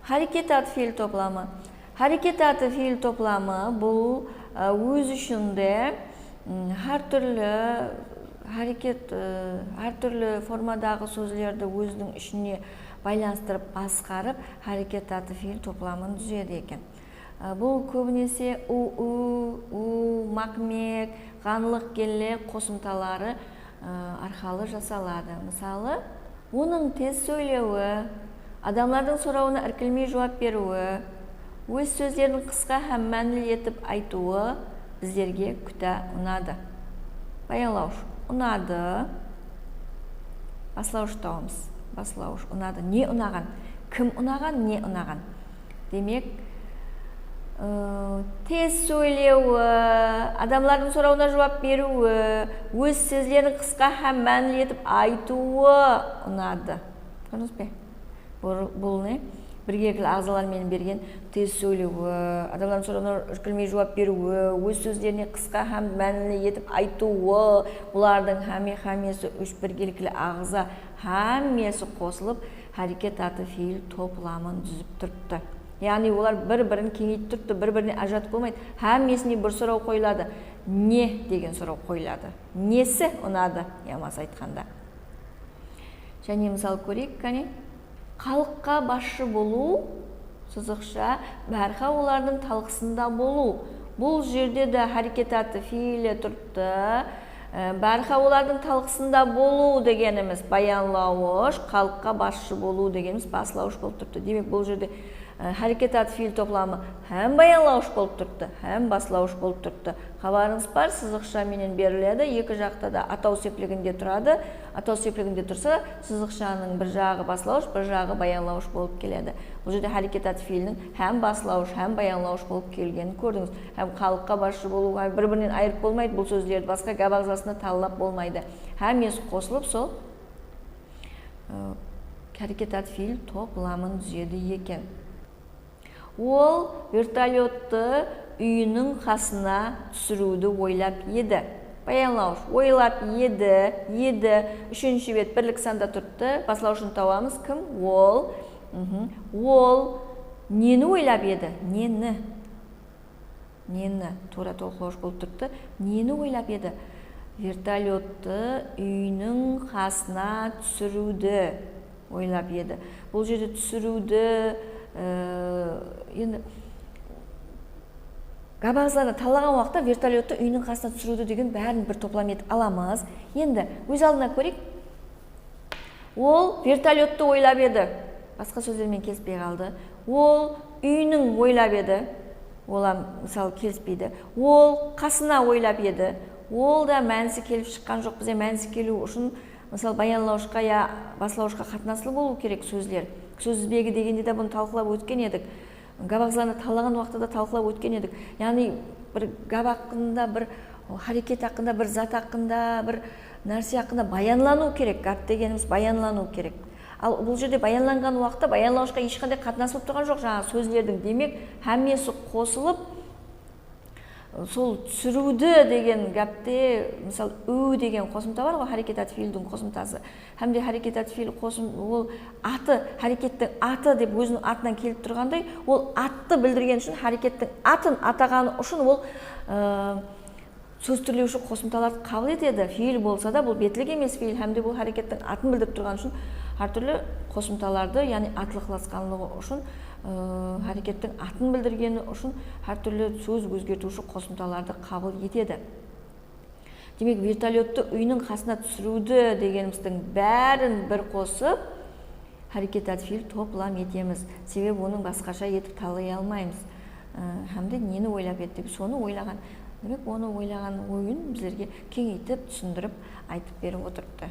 Hareket аты fiil toplamı. Hareket аты fiil toplamı bu öz içinde her türlü hareket, her türlü formadagi sözlerdi özünün içine байланыстырып басқарып hareket аты fiil toplamını түзеді екен. Бұл көбінесе у, макмек, ғанлық келе қосымталары арқалы жасалады. Мысалы, оның тез сөйлеуі, адамлардың сұрауына іркілмей жауап беруі, өз сөздерін қысқа һәм мәнілі етіп айтуы біздерге күтә ұнады. Баянлауыш ұнады, баслауыш тауымыз. Баслауыш ұнады. Не ұнаған? Кім ұнаған? Не ұнаған? Демек, тез сөйлеуі, адамлардың сұрауына жауап беруі, өз сөздерін қысқа һәм мәнілі етіп айтуы ұнады. Көрдіңіз бе? Бұл не? Біргекілі ағзалармен берген тез сөйлеуі, адамлардың сұрауына іркілмей жауап беруі, өз сөздеріне қысқа һәм мәнілі етіп айтуы, бұлардың хәмесі үш біргелікілі ағза хәмесі қосылып, hareket аты fiil топламын түзіп тұртты. Яғни олар бір-бірін кеңейтіп тұртты, бір-біріне ажыратып болмайды. Хәмесіне бір сұрау қойылады. Не деген сұрау қойылады. Несі ұнады, ямасы айтқанда. Және мысал көрейік, кәне. Халыққа басшы болу, сызықша, бәрқа олардың талқысында болу. Бұл жерде де hareket аты fiilі тұртты. Бәрқа олардың талқысында болу дегеніміз баянлауыш, халыққа басшы болу дегеніміз баслауыш болып тұртты. Демек, бұл жерде hareket аты fiil toplamı hem баянлауыш болып тұртты, hem баслауыш болып тұртты. Хабарыңыз бар, сызықша менен беріледі. Екі жақта да атау сеплігінде тұрады. Атау сеплігінде тұрса, сызықшаның бір жағы баслауыш, бір жағы баянлауыш болып келеді. Бұл жерде hareket аты fiilінің hem баслауыш, hem баянлауыш болып келгенін көрдіңіз. Hem халыққа басшы болуға бір-бірінен айырып болмайды, бұл сөздерді басқа гәп ағзасына таллап болмайды. Хәмесі қосылып, сол hareket аты fiil топламын түзеді екен. Ол вертолетті үйінің қасына түсіруді ойлап еді. Баянлауыш, ойлап еді, үшінші бет бірлік санда тұртты. Баслаушын тауамыз кім? Ол. Ол нені ойлап еді? Нені? Тура толқылауыш болып тұртты. Нені ойлап еді? Вертолетті үйінің қасына түсіруді ойлап еді. Бұл жерде түсіруді енді габағызларына таллаған уақытта вертолетті үйінің қасына түсіруді деген бәрін бір топлам етіп аламыз. Енді өз алдына көрейік. Ол вертолетті ойлап еді. Басқа сөздермен келіспей қалды. Ол үйінің ойлап еді. Ола мысалы келіспейді. Ол қасына ойлап еді. Ол да мәнісі келіп шыққан жоқ. Бізе мәнісі келу үшін мысалы баянлауышқа я баслауышқа қатынаслы болу керек сөздер. Сөз тізбегі дегенде де бұны талқылап өткен едік. Габағызларына таллаған уақытта да талқылап өткен едік. Яғни бір габ ақында, бір hareket ақында, бір зат ақында, бір нәрсе ақында баянлану керек. Габ дегеніміз баянлану керек. Ал бұл жерде баянланған уақытта баянлауышқа ешқандай қатынасып тұрған жоқ жаңа сөздердің. Демек, хәмесі қосылып, сол түсіруді деген гәпте, мысалы, ө деген қосымта бар ғой, hareket аты fiilдің қосымтасы. Хәмде hareket аты fiil ол аты, harекеттің аты деп өзінің атынан келіп тұрғандай, ол атты білдірген үшін, harекеттің атын атағаны үшін ол сөз түрлеуші қосымталарды қабыл етеді. Fiil болса да, бұл бетлік емес fiil, хәмде бұл harекеттің атын білдіріп тұрған үшін, әртүрлі қосымталарды, яғни атлықласқанлығы үшін, harекеттің атын білдіргені үшін әртүрлі сөз өзгертуші қосымталарды қабыл етеді. Демек, вертолетті үйінің қасына түсіруді дегеніміздің бәрін бір қосып, hareket аты fiil топлам етеміз. Себебі оның басқаша етіп талай алмаймыз. Хәмде нені ойлап еді деп соны ойлаған. Демек, оны ойлаған ойын біздерге кеңейтіп, түсіндіріп, айтып беріп отырыпты.